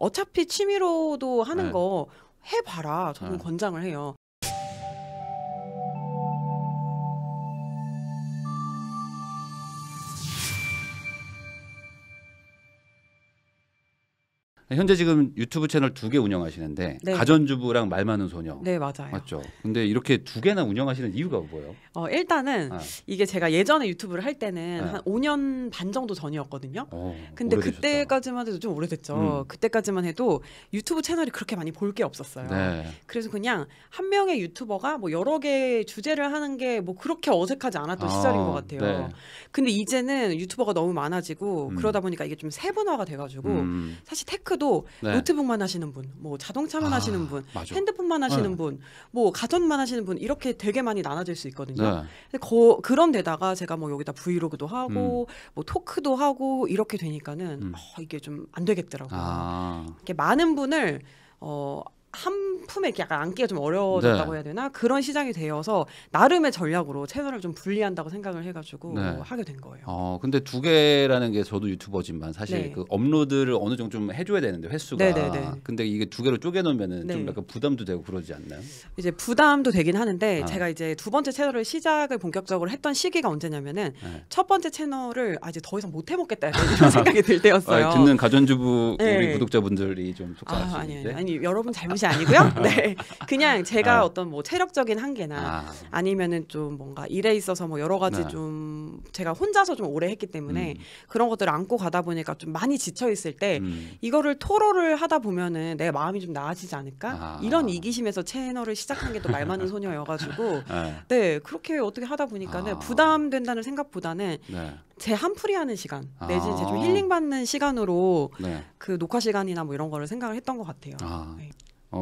어차피 취미로도 하는 네. 거 해봐라. 저는 네. 권장을 해요. 현재 지금 유튜브 채널 2개 운영하시는데 네. 가전주부랑 말 많은 소녀 네, 맞아요. 맞죠? 근데 이렇게 2개나 운영하시는 이유가 뭐예요? 일단은 아. 이게 제가 예전에 유튜브를 할 때는 네. 한 5년 반 정도 전이었거든요. 근데 오래되셨다. 그때까지만 해도 좀 오래됐죠. 그때까지만 해도 유튜브 채널이 그렇게 많이 볼 게 없었어요. 네. 그래서 그냥 한 명의 유튜버가 뭐 여러 개 주제를 하는 게 뭐 그렇게 어색하지 않았던 시절인 것 같아요. 네. 근데 이제는 유튜버가 너무 많아지고 그러다 보니까 이게 좀 세분화가 돼가지고 사실 테크도 네. 노트북만 하시는 분, 뭐 자동차만 하시는 분, 맞아. 핸드폰만 하시는 네. 분, 뭐 가전만 하시는 분 이렇게 되게 많이 나눠질 수 있거든요. 네. 근데 그런 데다가 제가 뭐 여기다 브이로그도 하고 뭐 토크도 하고 이렇게 되니까는 이게 좀 안 되겠더라고요. 이렇게 많은 분을 한 품에 이렇게 약간 안기가 좀 어려워졌다고 네. 해야 되나? 그런 시장이 되어서 나름의 전략으로 채널을 좀 분리한다고 생각을 해가지고 네. 하게 된 거예요. 근데 2개라는 게 저도 유튜버지만 사실 네. 그 업로드를 어느 정도 좀 해줘야 되는데 횟수가. 네네네. 근데 이게 2개로 쪼개놓으면은 네. 좀 약간 부담도 되고 그러지 않나요? 이제 부담도 되긴 하는데 아. 제가 이제 두 번째 채널을 시작을 본격적으로 했던 시기가 언제냐면은 네. 첫 번째 채널을 이제 더 이상 못 해먹겠다 이런 생각이 들 때였어요. 듣는 가전주부 네. 우리 구독자분들이 좀 속상하시는데. 아니 여러분 잘못이 아니고요. 네, 그냥 제가 아. 어떤 뭐 체력적인 한계나 아니면은 좀 뭔가 일에 있어서 뭐 여러 가지 네. 좀 제가 혼자서 좀 오래 했기 때문에 그런 것들을 안고 가다 보니까 좀 많이 지쳐 있을 때 이거를 토로를 하다 보면은 내 마음이 좀 나아지지 않을까 이런 이기심에서 채널을 시작한 게 또 말 많은 소녀여가지고 네 그렇게 어떻게 하다 보니까는 부담된다는 생각보다는 네. 제 한풀이 하는 시간 내지는 제 좀 힐링 받는 시간으로 네. 그 녹화 시간이나 뭐 이런 거를 생각을 했던 것 같아요. 네.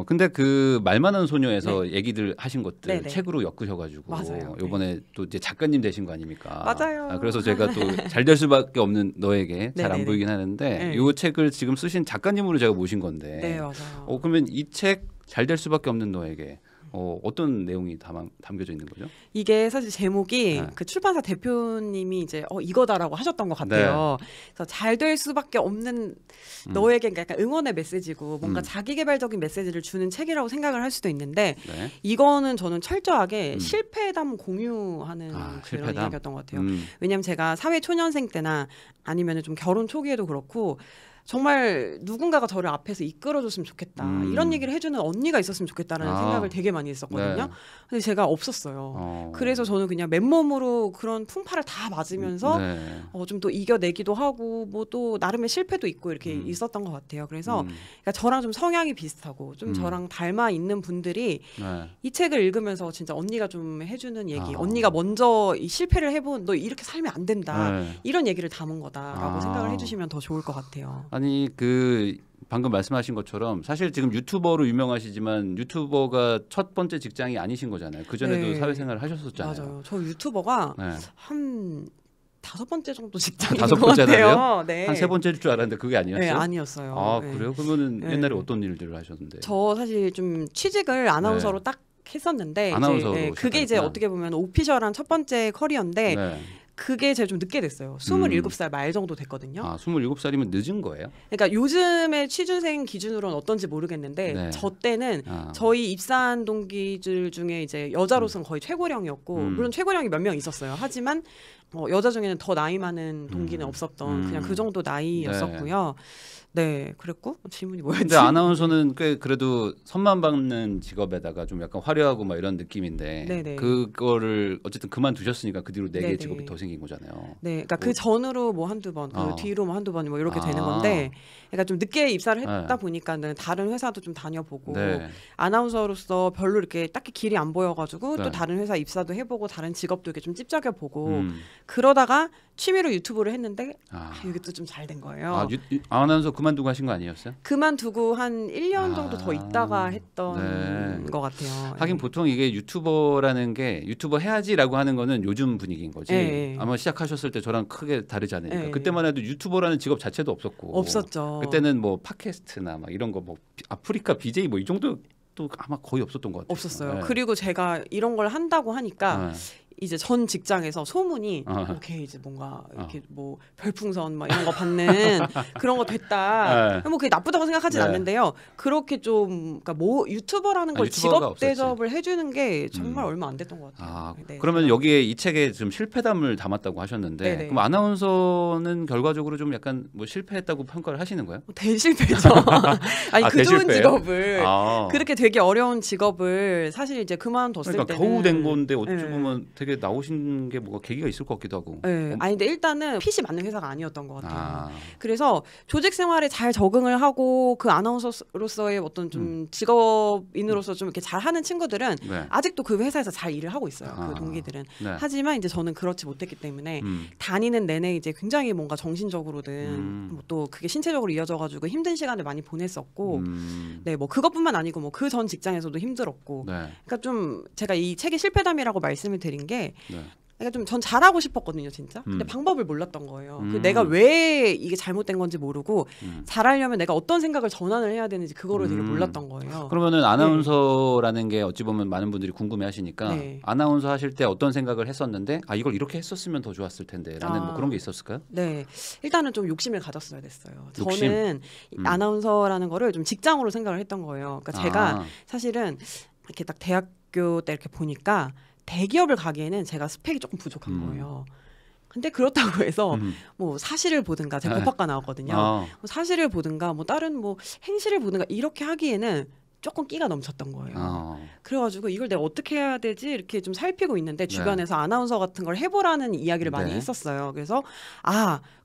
근데 그 말 많은 소녀에서 얘기들 하신 것들 네네. 책으로 엮으셔가지고 맞아요. 요번에 또 이제 작가님 되신 거 아닙니까? 맞아요. 그래서 제가 또 잘 될 수밖에 없는 너에게 잘 안 네네네. 보이긴 하는데 네. 요 책을 지금 쓰신 작가님으로 제가 모신 건데. 네, 맞아요. 그러면 이 책 잘 될 수밖에 없는 너에게 어떤 내용이 담겨져 있는 거죠? 이게 사실 제목이 네. 그 출판사 대표님이 이제 이거다라고 하셨던 것 같아요. 그래서 잘 될 수밖에 없는 너에게 약간 응원의 메시지고 뭔가 자기개발적인 메시지를 주는 책이라고 생각을 할 수도 있는데 네. 이거는 저는 철저하게 실패담 공유하는 그런 실패담? 이야기였던 것 같아요. 왜냐하면 제가 사회 초년생 때나 아니면 좀 결혼 초기에도 그렇고 정말 누군가가 저를 앞에서 이끌어줬으면 좋겠다 이런 얘기를 해주는 언니가 있었으면 좋겠다라는 생각을 되게 많이 했었거든요. 네. 근데 제가 없었어요. 그래서 저는 그냥 맨몸으로 그런 풍파를 다 맞으면서 좀 또 이겨내기도 하고 뭐 또 나름의 실패도 있고 이렇게 있었던 것 같아요. 그래서 그러니까 저랑 좀 성향이 비슷하고 좀 저랑 닮아 있는 분들이 이 책을 읽으면서 진짜 언니가 좀 해주는 얘기, 언니가 먼저 이 실패를 해본 너 이렇게 살면 안 된다 이런 얘기를 담은 거다라고 생각을 해주시면 더 좋을 것 같아요. 아니 그 방금 말씀하신 것처럼 사실 지금 유튜버로 유명하시지만 유튜버가 첫 번째 직장이 아니신 거잖아요. 그 전에도 네. 사회생활을 하셨었잖아요. 맞아요. 저 유튜버가 네. 한 5번째 정도 직장인 다섯 것 번째나요? 같아요. 네. 한 3번째일 줄 알았는데 그게 아니었어요? 네, 아니었어요. 네. 그래요? 그러면은 네. 옛날에 어떤 일들을 하셨는데? 저 사실 좀 취직을 아나운서로 딱 했었는데 아나운서로 이제, 그게 이제 시작하셨구나. 어떻게 보면 오피셜한 첫 번째 커리어인데 네. 그게 제가 좀 늦게 됐어요. 27살 말 정도 됐거든요. 27살이면 늦은 거예요? 그러니까 요즘의 취준생 기준으로는 어떤지 모르겠는데 네. 저 때는 저희 입사한 동기들 중에 이제 여자로서는 거의 최고령이었고 물론 최고령이 몇 명 있었어요. 하지만 여자 중에는 더 나이 많은 동기는 없었던 그냥 그 정도 나이였었고요. 네, 그랬고 질문이 뭐였지? 근데 아나운서는 꽤 그래도 선만 받는 직업에다가 좀 약간 화려하고 막 이런 느낌인데 네네. 그거를 어쨌든 그만두셨으니까 그 뒤로 4개의 네네. 직업이 더 생긴 거잖아요. 네, 그러니까 그 전으로 뭐 한두 번, 그 뒤로 뭐 한두 번 뭐 이렇게 되는 건데, 그러니까 좀 늦게 입사를 했다 보니까는 다른 회사도 좀 다녀보고 네. 아나운서로서 별로 이렇게 딱히 길이 안 보여가지고 네. 또 다른 회사 입사도 해보고 다른 직업도 이렇게 좀 찝적여보고 그러다가 취미로 유튜브를 했는데 이게 또 좀 잘 된 거예요. 아나운서 그만두고 하신 거 아니었어요? 그만두고 한 1년 정도 더 있다가 했던 것 같아요. 하긴 보통 이게 유튜버라는 게 유튜버 해야지라고 하는 거는 요즘 분위기인 거지. 네. 아마 시작하셨을 때 저랑 크게 다르지 않으니까. 네. 그때만 해도 유튜버라는 직업 자체도 없었고. 없었죠. 그때는 뭐 팟캐스트나 막 이런 거 뭐 아프리카 BJ 뭐 이 정도 또 아마 거의 없었던 것 같아요. 없었어요. 네. 그리고 제가 이런 걸 한다고 하니까 이제 전 직장에서 소문이 오케이 이제 뭔가 이렇게 뭐 별풍선 막 이런 거 받는 그런 거 됐다. 뭐 그게 나쁘다고 생각하진 않는데요. 그렇게 좀 그러니까 뭐 유튜버라는 걸 직업 대접을 해주는 게 정말 얼마 안 됐던 것 같아요. 네, 그러면 여기에 이 책에 좀 실패담을 담았다고 하셨는데 네네. 그럼 아나운서는 결과적으로 좀 약간 뭐 실패했다고 평가를 하시는 거예요? 대실패죠. 아니 그 좋은 직업을 그렇게 되게 어려운 직업을 사실 이제 그만뒀을 그러니까 때는 겨우 된 건데 어찌 보면 되게 나우신 게 뭐가 계기가 있을 것 같기도 하고. 네. 아니 근데 일단은 핏이 맞는 회사가 아니었던 것 같아요. 그래서 조직 생활에 잘 적응을 하고 그 아나운서로서의 어떤 좀 직업인으로서 좀 이렇게 잘하는 친구들은 아직도 그 회사에서 잘 일을 하고 있어요. 그 동기들은. 하지만 이제 저는 그렇지 못했기 때문에 다니는 내내 이제 굉장히 뭔가 정신적으로든 뭐 또 그게 신체적으로 이어져가지고 힘든 시간을 많이 보냈었고, 네, 뭐 그것뿐만 아니고 뭐 그 전 직장에서도 힘들었고, 그러니까 좀 제가 이 책의 실패담이라고 말씀을 드린 게. 그러니까 좀 전 잘하고 싶었거든요, 진짜. 근데 방법을 몰랐던 거예요. 내가 왜 이게 잘못된 건지 모르고 잘하려면 내가 어떤 생각을 전환을 해야 되는지 그거를 되게 몰랐던 거예요. 그러면은 아나운서라는 게 어찌 보면 많은 분들이 궁금해하시니까 아나운서 하실 때 어떤 생각을 했었는데 이걸 이렇게 했었으면 더 좋았을 텐데라는 뭐 그런 게 있었을까요? 네, 일단은 좀 욕심을 가졌어야 됐어요. 저는 아나운서라는 거를 좀 직장으로 생각을 했던 거예요. 그러니까 제가 사실은 이렇게 딱 대학교 때 이렇게 보니까. 대기업을 가기에는 제가 스펙이 조금 부족한 거예요. 근데 그렇다고 해서 뭐 사실을 보든가 제가 법학과 나왔거든요. 뭐 사실을 보든가 뭐 다른 뭐 행실을 보든가 이렇게 하기에는 조금 끼가 넘쳤던 거예요. 그래가지고 이걸 내가 어떻게 해야 되지 이렇게 좀 살피고 있는데 주변에서 아나운서 같은 걸 해보라는 이야기를 많이 했었어요. 그래서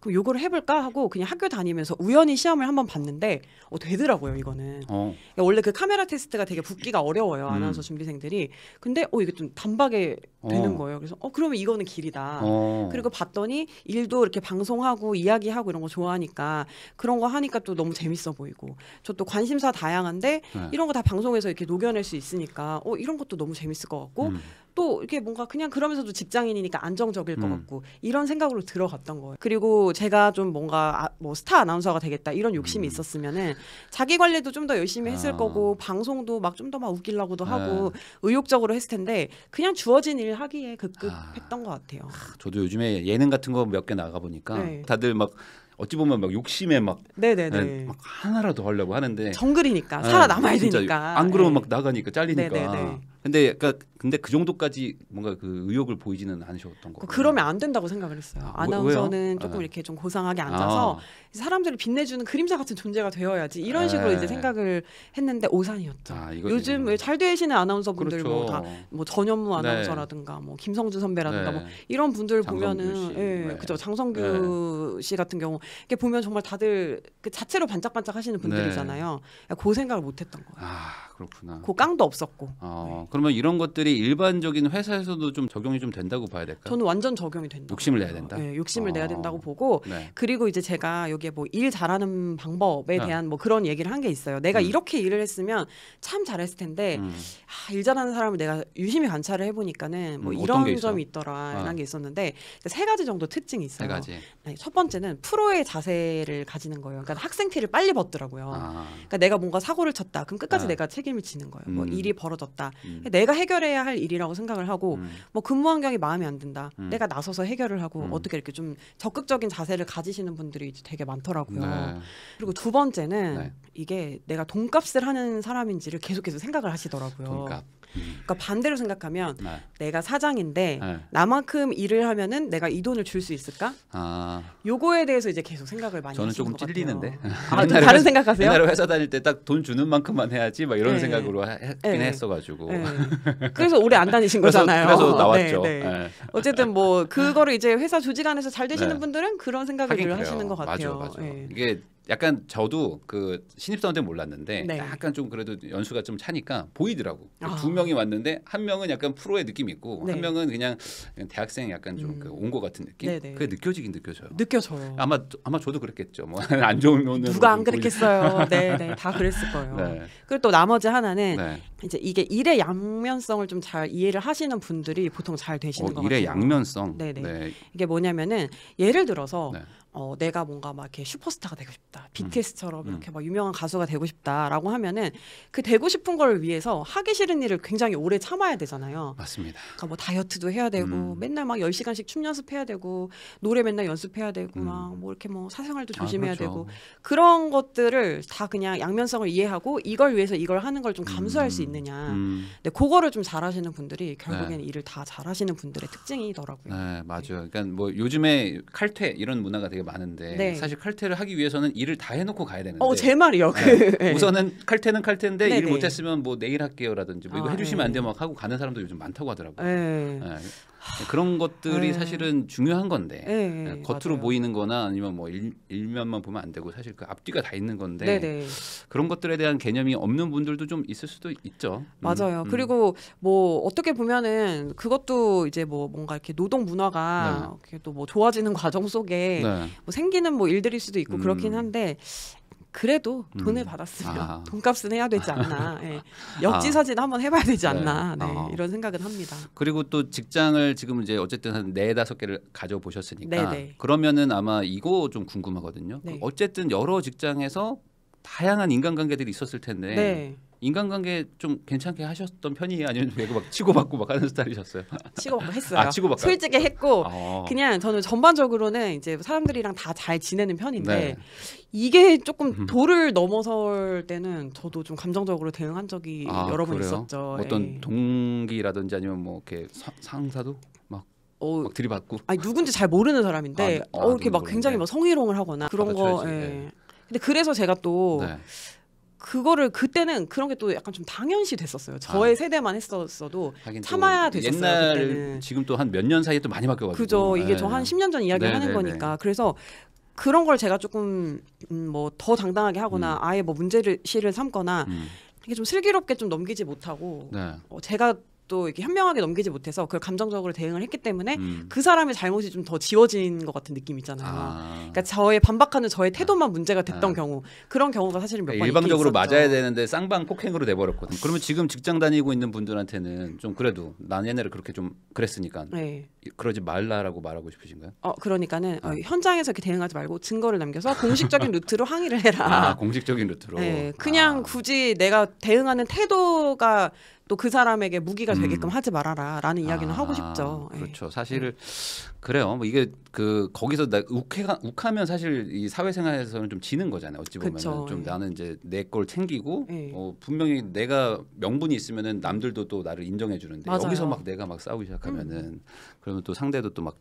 그럼 요거를 해볼까 하고 그냥 학교 다니면서 우연히 시험을 한번 봤는데 되더라고요. 이거는 그러니까 원래 그 카메라 테스트가 되게 붙기가 어려워요. 아나운서 준비생들이. 근데 이게 좀 단박에 되는 거예요. 그래서 그러면 이거는 길이다. 그리고 봤더니 일도 이렇게 방송하고 이야기하고 이런 거 좋아하니까 그런 거 하니까 또 너무 재밌어 보이고 저 또 관심사 다양한데 이런 거 다 방송에서 이렇게 녹여낼 수 있으니까 이런 것도 너무 재밌을 것 같고 또 이렇게 뭔가 그냥 그러면서도 직장인이니까 안정적일 것 같고 이런 생각으로 들어갔던 거예요. 그리고 제가 좀 뭔가 뭐 스타 아나운서가 되겠다 이런 욕심이 있었으면은 자기 관리도 좀 더 열심히 했을 거고 방송도 막 좀 더 막 웃기려고도 하고 의욕적으로 했을 텐데 그냥 주어진 일 하기에 급급했던 것 같아요. 저도 요즘에 예능 같은 거 몇 개 나가 보니까 다들 막 어찌 보면 막 욕심에 막, 막 하나라도 하려고 하는데 정글이니까 살아남아야 되니까 안 그러면 막 나가니까 잘리니까. 근데 그 정도까지 뭔가 그 의욕을 보이지는 않으셨던 거예요. 그러면 안 된다고 생각을 했어요. 아나운서는 조금 이렇게 좀 고상하게 앉아서 사람들을 빛내주는 그림자 같은 존재가 되어야지 이런 식으로 이제 생각을 했는데 오산이었죠. 요즘 잘 되시는 아나운서분들 그렇죠. 뭐 다 뭐 전현무 아나운서라든가 뭐 김성주 선배라든가 뭐 이런 분들 보면은 그죠 장성규 씨 같은 경우 이렇게 보면 정말 다들 그 자체로 반짝반짝 하시는 분들이잖아요. 그 생각을 못했던 거예요. 그렇구나. 그 깡도 없었고. 그러면 이런 것들이 일반적인 회사에서도 좀 적용이 좀 된다고 봐야 될까요? 저는 완전 적용이 된다. 욕심을 내야 된다. 네, 욕심을 내야 된다고 보고 그리고 이제 제가 여기에 뭐 일 잘하는 방법에 대한 뭐 그런 얘기를 한 게 있어요. 내가 이렇게 일을 했으면 참 잘했을 텐데 일 잘하는 사람을 내가 유심히 관찰을 해보니까는 뭐 이런 점이 있더라라는 게 있었는데 세 가지 정도 특징이 있어요. 세 가지. 첫 번째는 프로의 자세를 가지는 거예요. 그러니까 학생 티를 빨리 벗더라고요. 그러니까 내가 뭔가 사고를 쳤다. 그럼 끝까지 내가 책임을 지는 거예요. 뭐 일이 벌어졌다. 내가 해결해야 할 일이라고 생각을 하고 뭐 근무 환경이 마음에 안 든다. 내가 나서서 해결을 하고 어떻게 이렇게 좀 적극적인 자세를 가지시는 분들이 되게 많더라고요. 그리고 두 번째는 이게 내가 돈값을 하는 사람인지를 계속해서 생각을 하시더라고요. 돈값. 그러니까 반대로 생각하면 내가 사장인데 나만큼 일을 하면은 내가 이 돈을 줄 수 있을까? 요거에 대해서 이제 계속 생각을 많이 저는 하시는 조금 것 찔리는데. 다른 생각하세요? 옛날에 회사 다닐 때 딱 돈 주는 만큼만 해야지 막 이런 생각으로 했긴 했어가지고. 그래서 오래 안 다니신 거잖아요. 그래서 나왔죠. 어쨌든 뭐 그거를 이제 회사 조직 안에서 잘 되시는 분들은 그런 생각을 늘 하시는 것 같아요. 맞아. 이게 약간 저도 그 신입사원 때 몰랐는데 약간 좀 그래도 연수가 좀 차니까 보이더라고. 두 명이 왔는데 한 명은 약간 프로의 느낌이 있고 한 명은 그냥 대학생 약간 좀 온 것 같은 느낌. 그게 느껴지긴 느껴져요. 느껴져요. 아마 저도 그랬겠죠. 뭐 안 좋은 면은 누가 안 그랬겠어요. 다 그랬을 거예요. 그리고 또 나머지 하나는 이제 이게 일의 양면성을 좀 잘 이해를 하시는 분들이 보통 잘 되시는 것 같아요. 일의 양면성. 이게 뭐냐면은 예를 들어서 내가 뭔가 막 이렇게 슈퍼스타가 되고 싶다, BTS처럼 이렇게 막 유명한 가수가 되고 싶다라고 하면은 그 되고 싶은 걸 위해서 하기 싫은 일을 굉장히 오래 참아야 되잖아요. 맞습니다. 그러니까 뭐 다이어트도 해야 되고 맨날 막 10시간씩 춤 연습해야 되고 노래 맨날 연습해야 되고 막 뭐 이렇게 뭐 사생활도 조심해야 그렇죠. 되고 그런 것들을 다 그냥 양면성을 이해하고 이걸 위해서 이걸 하는 걸 좀 감수할 수 있느냐. 근데 그거를 좀 잘하시는 분들이 결국에는 일을 다 잘하시는 분들의 특징이더라고요. 네, 맞아요. 그러니까 뭐 요즘에 칼퇴 이런 문화가 되게 많은데 사실 칼퇴를 하기 위해서는 일을 다 해놓고 가야 되는데. 제 말이요. 우선은 칼퇴는 칼퇴인데 일 네네. 못했으면 뭐 내일 할게요라든지 뭐 이거 해주시면 안 돼요 막 하고 가는 사람도 요즘 많다고 하더라고요. 네. 그런 것들이 사실은 중요한 건데 겉으로 맞아요. 보이는 거나 아니면 뭐 일면만 보면 안 되고 사실 그 앞뒤가 다 있는 건데 네네. 그런 것들에 대한 개념이 없는 분들도 좀 있을 수도 있죠. 맞아요. 그리고 뭐 어떻게 보면은 그것도 이제 뭐 뭔가 이렇게 노동 문화가 이렇게 또 뭐 좋아지는 과정 속에 뭐 생기는 뭐 일들일 수도 있고 그렇긴 한데 그래도 돈을 받았으면 돈값은 해야 되지 않나. 역지사지는 한번 해봐야 되지 않나. 이런 생각은 합니다. 그리고 또 직장을 지금 이제 어쨌든 한 4-5개를 가져보셨으니까 네네. 그러면은 아마 이거 좀 궁금하거든요. 어쨌든 여러 직장에서 다양한 인간관계들이 있었을 텐데 인간관계 좀 괜찮게 하셨던 편이에요? 아니면 왜 막 치고받고 막 하는 스타일이셨어요? 치고받고 했어요. 치고받고. 솔직히 했고 그냥 저는 전반적으로는 이제 사람들이랑 다 잘 지내는 편인데 이게 조금 도를 넘어설 때는 저도 좀 감정적으로 대응한 적이 여러 번 있었죠. 어떤 동기라든지 아니면 뭐 이렇게 상사도 막 들이받고. 아니 누군지 잘 모르는 사람인데 이렇게 막 굉장히 막 성희롱을 하거나 그런 거. 근데 그래서 제가 또 그거를 그때는 그런 게 또 약간 좀 당연시 됐었어요. 저의 세대만 했었어도 참아야 됐었어요. 옛날 그때는. 지금 또 한 몇 년 사이에 또 많이 바뀌어가지고. 그죠. 이게 저 한 10년 전 이야기 하는 거니까. 그래서 그런 걸 제가 조금 뭐 더 당당하게 하거나 아예 뭐 문제를 삼거나 이게 좀 슬기롭게 좀 넘기지 못하고 제가 또 이렇게 현명하게 넘기지 못해서 그걸 감정적으로 대응을 했기 때문에 그 사람의 잘못이 좀 더 지워진 것 같은 느낌 있잖아요. 그러니까 저의 반박하는 저의 태도만 문제가 됐던 경우 그런 경우가 사실은 몇 번 일방적으로 있었죠. 맞아야 되는데 쌍방 폭행으로 돼버렸거든. 그러면 지금 직장 다니고 있는 분들한테는 좀 그래도 난 옛날에 그렇게 좀 그랬으니까 그러지 말라라고 말하고 싶으신가요? 그러니까는 현장에서 이렇게 대응하지 말고 증거를 남겨서 공식적인 루트로 항의를 해라. 공식적인 루트로. 그냥 굳이 내가 대응하는 태도가 또 그 사람에게 무기가 되게끔 하지 말아라라는 이야기는 하고 싶죠. 그렇죠. 사실 그래요. 뭐 이게 그 거기서 욱하면 사실 이 사회생활에서는 좀 지는 거잖아요. 어찌 보면 좀 나는 이제 내 걸 챙기고 분명히 내가 명분이 있으면은 남들도 또 나를 인정해 주는데 여기서 막 내가 막 싸우기 시작하면은 그러면 또 상대도 또 막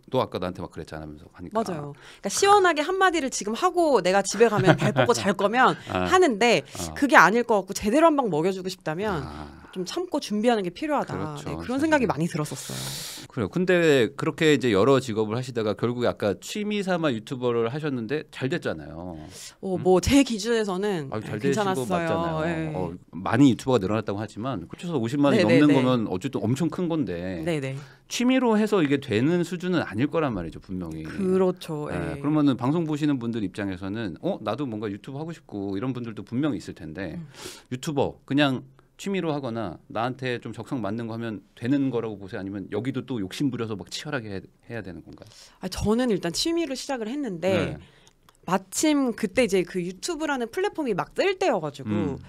너 아까 나한테 막 그랬잖아 하면서 하니까. 맞아요. 그러니까 시원하게 한마디를 지금 하고 내가 집에 가면 발 뻗고 잘 거면 하는데 그게 아닐 것 같고 제대로 한 방 먹여주고 싶다면 좀 참고 준비하는 게 필요하다. 그렇죠, 그런 생각이 많이 들었었어요. 그래요. 근데 그렇게 이제 여러 직업을 하시다가 결국에 아까 취미 삼아 유튜버를 하셨는데 잘 됐잖아요. 뭐 제 기준에서는 잘 괜찮았어요. 되신 거 맞잖아요. 많이 유튜버가 늘어났다고 하지만 그쳐서 50만 원이 넘는 거면 어쨌든 엄청 큰 건데 취미로 해서 이게 되는 수준은 아닐 거란 말이죠, 분명히. 그렇죠. 그러면은 방송 보시는 분들 입장에서는 나도 뭔가 유튜브 하고 싶고 이런 분들도 분명히 있을 텐데 유튜버 그냥 취미로 하거나 나한테 좀 적성 맞는 거 하면 되는 거라고 보세요? 아니면 여기도 또 욕심 부려서 막 치열하게 해야 되는 건가요? 저는 일단 취미로 시작을 했는데 마침 그때 이제 그 유튜브라는 플랫폼이 막 뜰 때여가지고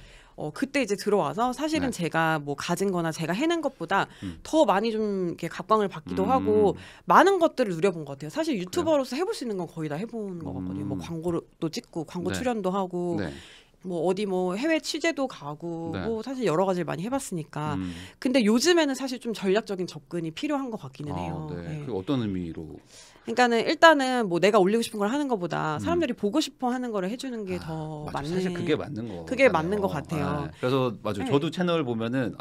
그때 이제 들어와서 사실은 제가 뭐 가진 거나 제가 해낸 것보다 더 많이 좀 이렇게 각광을 받기도 하고 많은 것들을 누려본 것 같아요. 사실 유튜버로서 해볼 수 있는 건 거의 다 해본 것 같거든요. 뭐 광고도 찍고 광고 출연도 하고 뭐 어디 뭐 해외 취재도 가고 뭐 사실 여러 가지를 많이 해봤으니까. 근데 요즘에는 사실 좀 전략적인 접근이 필요한 것 같기는 해요. 그 어떤 의미로? 그러니까는 일단은 뭐 내가 올리고 싶은 걸 하는 것보다 사람들이 보고 싶어 하는 거를 해주는 게 더 맞는. 사실 그게 맞는 거. 그게 맞는 것 같아요. 그래서 맞아요. 저도 채널 보면은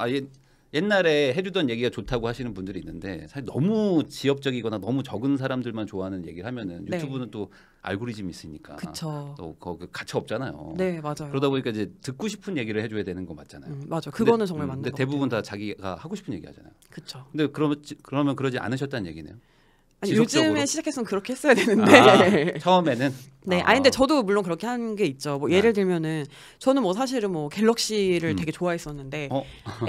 옛날에 해주던 얘기가 좋다고 하시는 분들이 있는데 사실 너무 지엽적이거나 너무 적은 사람들만 좋아하는 얘기를 하면은 유튜브는 또 알고리즘이 있으니까 또 거기 가차 없잖아요. 네, 맞아요. 그러다 보니까 이제 듣고 싶은 얘기를 해줘야 되는 거 맞잖아요. 맞아, 그거는 정말 맞는 거. 근데 대부분 다 자기가 하고 싶은 얘기 하잖아요. 그렇죠. 근데 그러면 그러지 않으셨다는 얘기네요. 아니, 요즘에 시작했으면 그렇게 했어야 되는데 처음에는 네, 근데 저도 물론 그렇게 하는 게 있죠. 뭐 예를 들면은 저는 뭐 사실은 뭐 갤럭시를 되게 좋아했었는데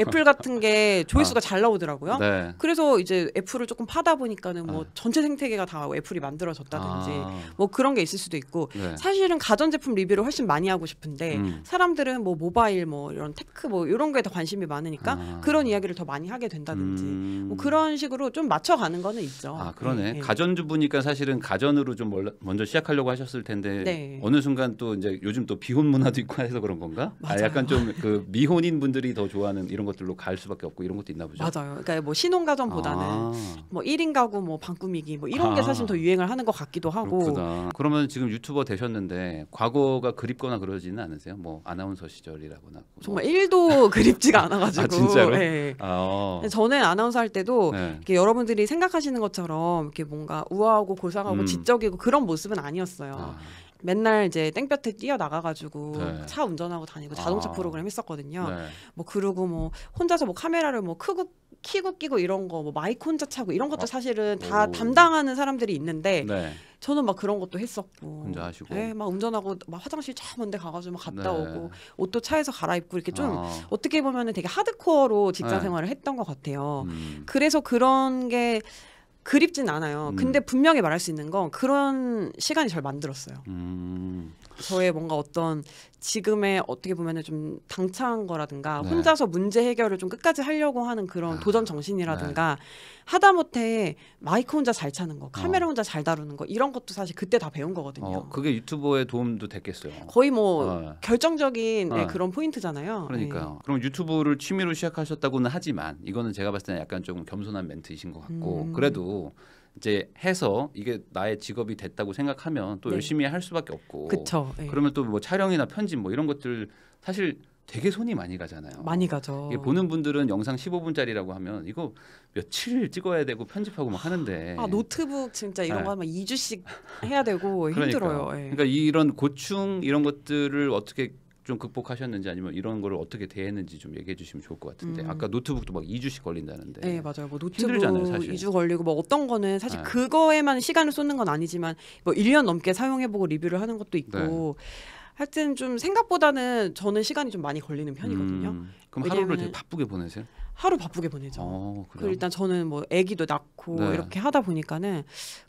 애플 같은 게 조회수가 잘 나오더라고요. 네. 그래서 이제 애플을 조금 파다 보니까는 뭐 전체 생태계가 다 애플이 만들어졌다든지 뭐 그런 게 있을 수도 있고 사실은 가전제품 리뷰를 훨씬 많이 하고 싶은데 사람들은 뭐 모바일 뭐 이런 테크 뭐 이런 거에 더 관심이 많으니까 그런 이야기를 더 많이 하게 된다든지 뭐 그런 식으로 좀 맞춰가는 거는 있죠. 그러네. 가전주부니까 사실은 가전으로 좀 먼저 시작하려고 하셨을 텐데 어느 순간 또 이제 요즘 또 비혼 문화도 있고 해서 그런 건가? 약간 좀 그 미혼인 분들이 더 좋아하는 이런 것들로 갈 수밖에 없고 이런 것도 있나 보죠. 맞아요. 그러니까 뭐 신혼 가전보다는 뭐 1인 가구 뭐 방 꾸미기 뭐 이런 게 사실 더 유행을 하는 것 같기도 하고. 그렇구나. 그러면 지금 유튜버 되셨는데 과거가 그립거나 그러지는 않으세요? 뭐 아나운서 시절이라거나. 정말 1도 그립지가 않아가지고. 진짜로? 네. 저는 아나운서 할 때도 이렇게 여러분들이 생각하시는 것처럼 이렇게 뭔가 우아하고 고상하고 지적이고 그런 모습은 아니었어요. 맨날 이제 땡볕에 뛰어 나가가지고 차 운전하고 다니고 자동차 프로그램 했었거든요. 뭐 그리고 뭐 혼자서 뭐 카메라를 뭐 키고 끼고 이런 거 뭐 마이크 혼자 차고 이런 것도 사실은 다 담당하는 사람들이 있는데 저는 막 그런 것도 했었고 혼자 하시고 막 운전하고 막 화장실 참 먼데 가가지고 막 갔다 오고 옷도 차에서 갈아입고 이렇게 좀 어떻게 보면은 되게 하드코어로 직장 생활을 했던 것 같아요. 그래서 그런 게 그립진 않아요. 근데 분명히 말할 수 있는 건 그런 시간이 절 만들었어요. 저의 뭔가 어떤 지금의 어떻게 보면은 좀 당차한 거라든가 혼자서 문제 해결을 좀 끝까지 하려고 하는 그런 도전 정신이라든가 하다못해 마이크 혼자 잘 차는 거, 카메라 혼자 잘 다루는 거 이런 것도 사실 그때 다 배운 거거든요. 그게 유튜버에 도움도 됐겠어요. 거의 뭐 결정적인 그런 포인트잖아요. 그러니까요. 그럼 유튜브를 취미로 시작하셨다고는 하지만 이거는 제가 봤을 때는 약간 좀 겸손한 멘트이신 것 같고 그래도 이제 해서 이게 나의 직업이 됐다고 생각하면 또 열심히 할 수밖에 없고. 그쵸. 그러면 또 뭐 촬영이나 편집 뭐 이런 것들 사실 되게 손이 많이 가잖아요. 많이 가죠. 이게 보는 분들은 영상 15분짜리라고 하면 이거 며칠 찍어야 되고 편집하고 막 하는데 노트북 진짜 이런 거 하면 2주씩 해야 되고 힘들어요. 그러니까 이런 고충 이런 것들을 어떻게 좀 극복하셨는지 아니면 이런 거를 어떻게 대했는지 좀 얘기해 주시면 좋을 것 같은데 아까 노트북도 막 2주씩 걸린다는데. 네, 맞아요. 뭐 노트북 힘들잖아요, 사실. 2주 걸리고 뭐 어떤 거는 사실 그거에만 시간을 쏟는 건 아니지만 뭐 1년 넘게 사용해보고 리뷰를 하는 것도 있고 하여튼 좀 생각보다는 저는 시간이 좀 많이 걸리는 편이거든요. 그럼 하루를 되게 바쁘게 보내세요? 하루 바쁘게 보내죠. 그리고 일단 저는 뭐 아기도 낳고 이렇게 하다 보니까는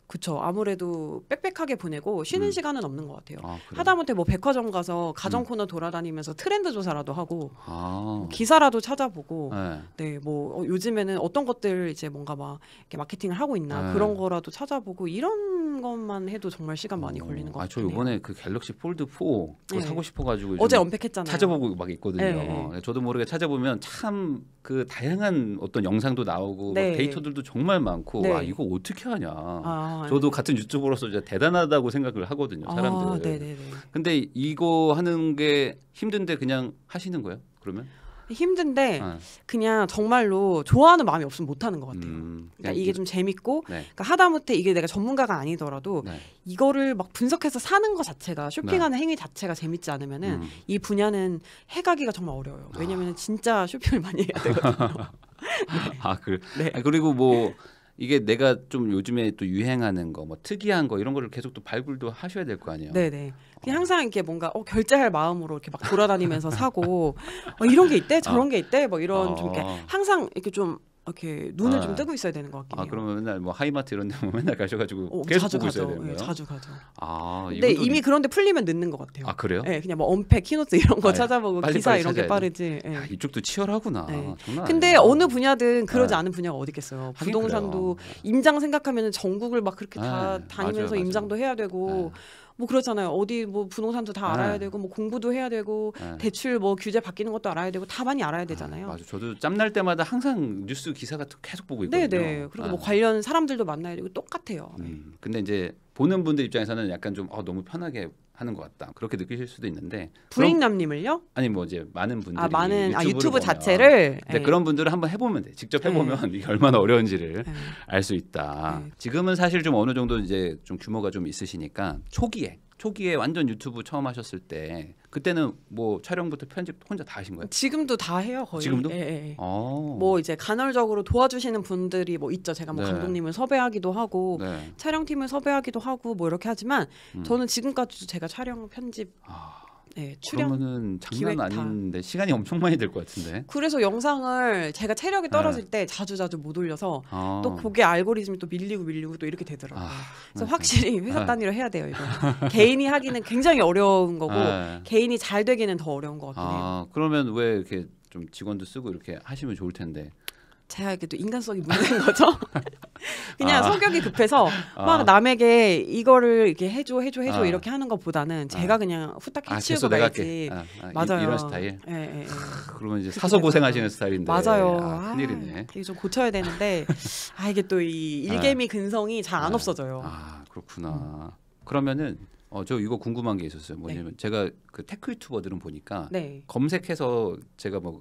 그쵸 아무래도 빽빽하게 보내고 쉬는 시간은 없는 것 같아요. 하다못해 뭐 백화점 가서 가전 코너 돌아다니면서 트렌드 조사라도 하고 뭐 기사라도 찾아보고 뭐 요즘에는 어떤 것들 이제 뭔가 막 이렇게 마케팅을 하고 있나 그런 거라도 찾아보고 이런 것만 해도 정말 시간 많이 걸리는 것 같아요. 저 이번에 그 갤럭시 폴드 4 그거 사고 싶어가지고 어제 언팩했잖아요. 찾아보고 막 있거든요. 저도 모르게 찾아보면 참 그 다양한 어떤 영상도 나오고 막 데이터들도 정말 많고 이거 어떻게 하냐. 저도 같은 유튜버로서 진짜 대단하다고 생각을 하거든요, 사람들. 근데 이거 하는 게 힘든데 그냥 하시는 거예요? 그러면? 힘든데 그냥 정말로 좋아하는 마음이 없으면 못하는 것 같아요. 그러니까 이게 좀 재밌고 그러니까 하다못해 이게 내가 전문가가 아니더라도 이거를 막 분석해서 사는 것 자체가 쇼핑하는 행위 자체가 재밌지 않으면은 이 분야는 해가기가 정말 어려워요. 왜냐면 진짜 쇼핑을 많이 해야 되거든요. 그래. 그리고 뭐 이게 내가 좀 요즘에 또 유행하는 거 뭐 특이한 거 이런 거를 계속 또 발굴도 하셔야 될 거 아니에요. 네네. 그냥 항상 이렇게 뭔가 결제할 마음으로 이렇게 막 돌아다니면서 사고 이런 게 있대 저런 게 있대 뭐 이런 좀 이렇게 항상 이렇게 좀 이렇게 눈을 좀 뜨고 있어야 되는 것 같긴 해요. 그러면 맨날 뭐 하이마트 이런 데 맨날 가셔가지고 계속 보고 있어야 되는 거예요? 자주 가죠. 근데 이미 그런데 풀리면 늦는 것 같아요. 그래요? 네, 그냥 뭐 언팩, 키노트 이런 거 찾아보고 기사 이런 게 빠르지. 이쪽도 치열하구나. 근데 어느 분야든 그러지 않은 분야가 어디 있겠어요. 부동산도 임장 생각하면 전국을 막 그렇게 다 다니면서 임장도 해야 되고 뭐 그렇잖아요. 어디 뭐 부동산도 다 알아야 되고 뭐 공부도 해야 되고 대출 뭐 규제 바뀌는 것도 알아야 되고 다 많이 알아야 되잖아요. 맞아. 저도 짬날 때마다 항상 뉴스 기사 같은 거 계속 보고 있거든요. 네네. 그리고 뭐 관련 사람들도 만나야 되고 똑같아요. 근데 이제 보는 분들 입장에서는 약간 좀 너무 편하게 하는 것 같다. 그렇게 느끼실 수도 있는데. 부익남님을요? 아니 뭐 이제 많은 분들이 유튜브 자체를. 근데 그런 분들은 한번 해보면 돼. 직접 해보면 이게 얼마나 어려운지를 알 수 있다. 지금은 사실 좀 어느 정도 이제 좀 규모가 좀 있으시니까 초기에 초기에 완전 유튜브 처음 하셨을 때 그때는 뭐 촬영부터 편집 혼자 다 하신 거예요? 지금도 다 해요 거의. 지금도? 예, 예. 뭐 이제 간헐적으로 도와주시는 분들이 뭐 있죠. 제가 뭐 네. 감독님을 섭외하기도 하고 네. 촬영팀을 섭외하기도 하고 뭐 이렇게 하지만 저는 지금까지도 제가 촬영 편집 네, 출연 그러면은 장난 아닌데 시간이 엄청 많이 들 것 같은데. 그래서 영상을 제가 체력이 떨어질 때 자주 못 올려서 또 그게 알고리즘이 또 밀리고 또 이렇게 되더라고요. 그래서 확실히 회사 단위로 해야 돼요. 이거 개인이 하기는 굉장히 어려운 거고 개인이 잘 되기는 더 어려운 것 같긴 해요. 그러면 왜 이렇게 좀 직원도 쓰고 이렇게 하시면 좋을 텐데. 제가 이게 또 인간성이 묻는 거죠. 그냥 성격이 급해서 막 남에게 이거를 이렇게 해줘 이렇게 하는 것보다는 제가 그냥 후딱 해치우고 말지. 맞아요. 이런 스타일. 예. 그러면 이제 사서 고생하시는 스타일인데. 맞아요. 큰일이네. 이게 좀 고쳐야 되는데 이게 또 이 일개미 근성이 잘 안 없어져요. 그렇구나. 그러면은 저 이거 궁금한 게 있었어요. 뭐냐면 제가 그 테크 유튜버들은 보니까 검색해서 제가 뭐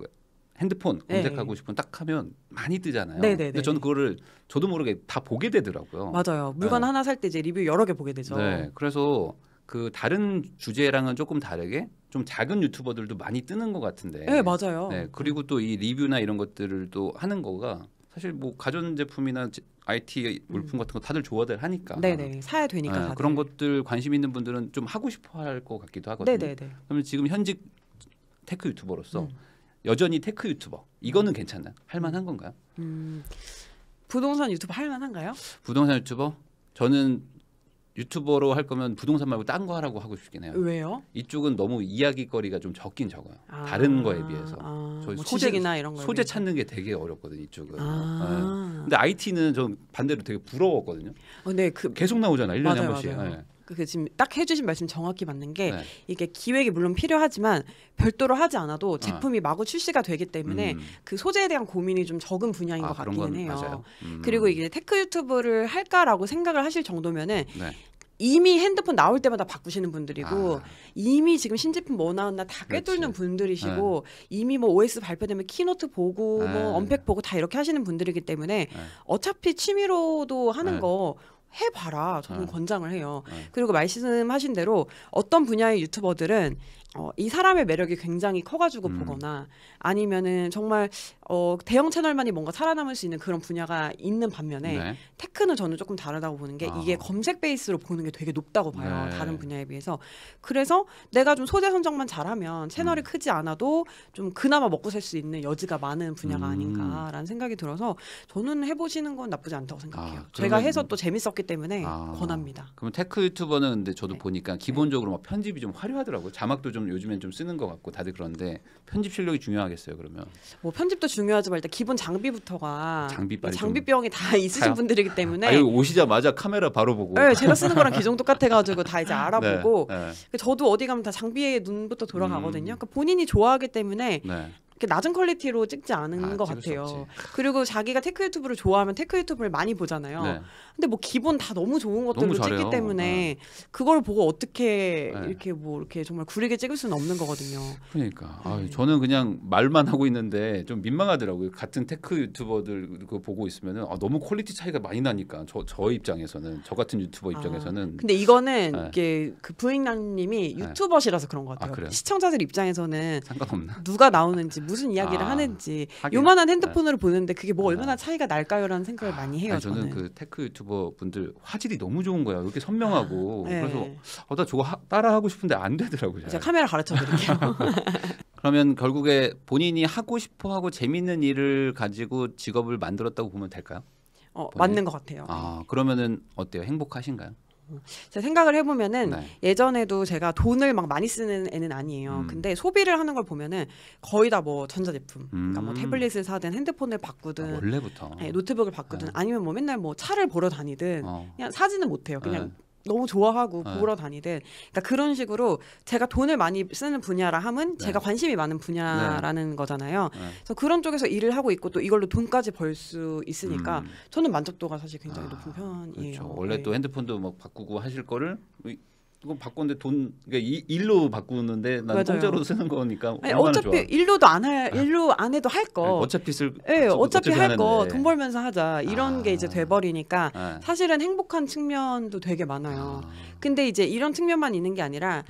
핸드폰 검색하고 싶은 딱 하면 많이 뜨잖아요. 근데 저는 그거를 저도 모르게 다 보게 되더라고요. 맞아요. 물건 하나 살 때 이제 리뷰 여러 개 보게 되죠. 네. 그래서 그 다른 주제랑은 조금 다르게 좀 작은 유튜버들도 많이 뜨는 것 같은데. 네, 맞아요. 네. 그리고 또 이 리뷰나 이런 것들을 또 하는 거가 사실 뭐 가전제품이나 IT 물품 같은 거 다들 좋아들 하니까. 네네. 사야 되니까 다들. 그런 것들 관심 있는 분들은 좀 하고 싶어 할 것 같기도 하거든요. 그러면 지금 현직 테크 유튜버로서 여전히 테크 유튜버 이거는 괜찮나요? 할만한 건가요? 부동산 유튜버 할만한가요? 부동산 유튜버? 저는 유튜버로 할 거면 부동산 말고 딴 거 하라고 하고 싶긴 해요. 왜요? 이쪽은 너무 이야기거리가 좀 적긴 적어요. 다른 거에 비해서. 저희 뭐 소재나 이런 거 소재 찾는 게 되게 어렵거든요. 이쪽은. 근데 IT는 전 반대로 되게 부러웠거든요. 네, 계속 나오잖아. 1년에 한 번씩. 그 지금 딱 해주신 말씀 정확히 맞는 게 이게 기획이 물론 필요하지만 별도로 하지 않아도 제품이 마구 출시가 되기 때문에 그 소재에 대한 고민이 좀 적은 분야인 것 같기는 해요. 맞아요. 그리고 이게 테크 유튜브를 할까라고 생각을 하실 정도면은 이미 핸드폰 나올 때마다 바꾸시는 분들이고 이미 지금 신제품 뭐 나왔나 다 꿰뚫는 분들이시고 이미 뭐 OS 발표되면 키노트 보고 뭐 언팩 보고 다 이렇게 하시는 분들이기 때문에 어차피 취미로도 하는 거 해봐라. 저는 권장을 해요. 그리고 말씀하신 대로 어떤 분야의 유튜버들은 이 사람의 매력이 굉장히 커가지고 보거나 아니면은 정말 대형 채널만이 뭔가 살아남을 수 있는 그런 분야가 있는 반면에 테크는 저는 조금 다르다고 보는 게 이게 검색 베이스로 보는 게 되게 높다고 봐요. 다른 분야에 비해서. 그래서 내가 좀 소재 선정만 잘하면 채널이 크지 않아도 좀 그나마 먹고 살 수 있는 여지가 많은 분야가 아닌가라는 생각이 들어서 저는 해보시는 건 나쁘지 않다고 생각해요. 제가 해서 또 재밌었기 때문에 권합니다. 그럼 테크 유튜버는 근데 저도 보니까 기본적으로 막 편집이 좀 화려하더라고요. 자막도 좀 요즘엔 좀 쓰는 것 같고 다들 그런데 편집 실력이 중요하겠어요. 그러면 뭐 편집도 중요하지만 일단 기본 장비부터가 장비병이 다 사요? 있으신 분들이기 때문에 여기 오시자마자 카메라 바로 보고 제가 쓰는 거랑 기종 똑같아가지고 다 이제 알아보고 저도 어디 가면 다 장비에 눈부터 돌아가거든요. 그러니까 본인이 좋아하기 때문에 낮은 퀄리티로 찍지 않은 것 같아요. 그리고 자기가 테크 유튜브를 좋아하면 테크 유튜브를 많이 보잖아요. 근데 뭐 기본 다 너무 좋은 것들로 찍기 때문에 그걸 보고 어떻게 이렇게 정말 구리게 찍을 수는 없는 거거든요. 그러니까 저는 그냥 말만 하고 있는데 좀 민망하더라고요. 같은 테크 유튜버들 그거 보고 있으면은 너무 퀄리티 차이가 많이 나니까 저 입장에서는 저 같은 유튜버 입장에서는. 근데 이거는 이게 그 부익남님이 유튜버시라서 그런 것 같아요. 시청자들 입장에서는 상관없나? 누가 나오는지 무슨 이야기를 하는지 요만한 핸드폰으로 보는데 그게 뭐 얼마나 차이가 날까요라는 생각을 많이 해요. 저는 그 테크 유튜버 분들 화질이 너무 좋은 거야. 이렇게 선명하고 그래서 나 저거 따라하고 싶은데 안 되더라고요. 제가 카메라 가르쳐 드릴게요. 그러면 결국에 본인이 하고 싶어하고 재밌는 일을 가지고 직업을 만들었다고 보면 될까요? 맞는 것 같아요. 그러면은 어때요? 행복하신가요? 제가 생각을 해보면은 예전에도 제가 돈을 막 많이 쓰는 애는 아니에요. 근데 소비를 하는 걸 보면은 거의 다 뭐 전자제품, 그러니까 뭐 태블릿을 사든 핸드폰을 바꾸든 원래부터 노트북을 바꾸든 아니면 뭐 맨날 뭐 차를 보러 다니든 그냥 사지는 못해요. 그냥 너무 좋아하고 보러 다니든 그러니까 그런 식으로 제가 돈을 많이 쓰는 분야라 함은 제가 관심이 많은 분야라는 거잖아요. 그래서 그런 쪽에서 일을 하고 있고 또 이걸로 돈까지 벌 수 있으니까 저는 만족도가 사실 굉장히 높은 편이에요. 그렇죠. 원래 또 핸드폰도 막 바꾸고 하실 거를 그거 바꿨는데 돈 그러니까 일로 바꾸는데 난 공짜로 쓰는 거니까 아니, 얼마나 어차피 좋아. 일로 안 해도 할 거. 어차피 어차피 할 거 돈 벌면서 하자 이런 게 이제 돼버리니까 네. 사실은 행복한 측면도 되게 많아요. 근데 이제 이런 측면만 있는 게 아니라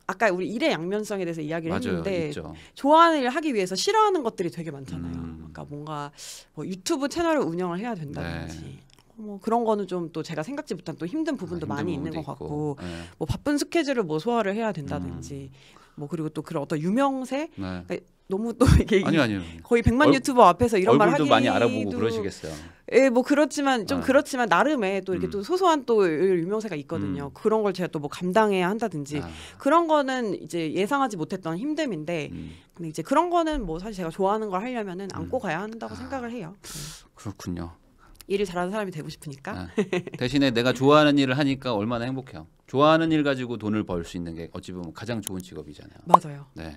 아까 우리 일의 양면성에 대해서 이야기를 맞아요, 했는데 있죠. 좋아하는 일을 하기 위해서 싫어하는 것들이 되게 많잖아요. 그러니까 뭔가 뭐 유튜브 채널을 운영을 해야 된다든지. 네. 뭐 그런 거는 좀 또 제가 생각지 못한 또 힘든 부분도 힘든 많이 있는 것 부분도 같고 있고. 네. 뭐 바쁜 스케줄을 뭐 소화를 해야 된다든지 뭐 그리고 또 그런 어떤 유명세 그러니까 너무 또 이게 아니요. 거의 100만 유튜버 앞에서 이런 말 하기도 많이 알아보고 그러시겠어요. 예, 뭐 그렇지만 좀 그렇지만 나름의 또 이렇게 또 소소한 또 유명세가 있거든요. 그런 걸 제가 또 뭐 감당해야 한다든지 그런 거는 이제 예상하지 못했던 힘듦인데 근데 이제 그런 거는 뭐 사실 제가 좋아하는 걸 하려면은 안고 가야 한다고 생각을 해요. 그렇군요. 일을 잘하는 사람이 되고 싶으니까. 대신에 내가 좋아하는 일을 하니까 얼마나 행복해요. 좋아하는 일 가지고 돈을 벌 수 있는 게 어찌 보면 가장 좋은 직업이잖아요. 맞아요. 네.